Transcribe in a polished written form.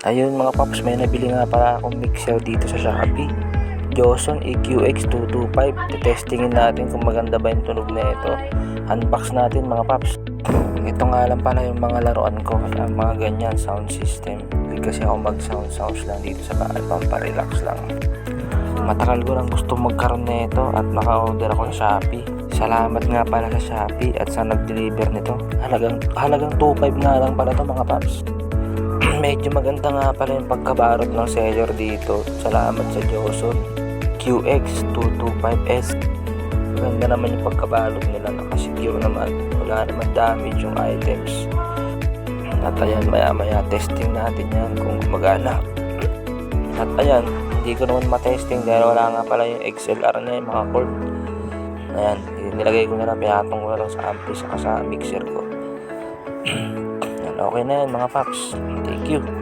Ayun mga paps, may nabili nga para akong mixer dito sa Shopee. Joson EQX225. Testingin natin kung maganda ba yung tunog na ito. Unbox natin mga paps. Ito nga lang pala yung mga laruan ko, kaya mga ganyan sound system. Hindi kasi ako mag sounds lang dito sa bahay, pamparelax lang. Matagal ko lang gusto magkaroon nito at naka-order ako sa Shopee. Salamat nga pala sa Shopee at sa nag-deliver nito. Halagang 2.5 nga lang pala to mga paps. Medyo maganda nga pala yung pagkabarot ng seller dito. Salamat sa Joson QX225S. Maganda naman yung pagkabalot nila, nakasecure naman, wala naman damage yung items. At ayan, maya testing natin yan kung gumagana. At ayan, hindi ko naman matesting dahil wala nga pala yung XLR na yung mga cord. Ayan, nilagay ko na lang, pinatong ko na lang sa ampli saka sa mixer ko. Ayan, okay na yan mga paps. Thank you.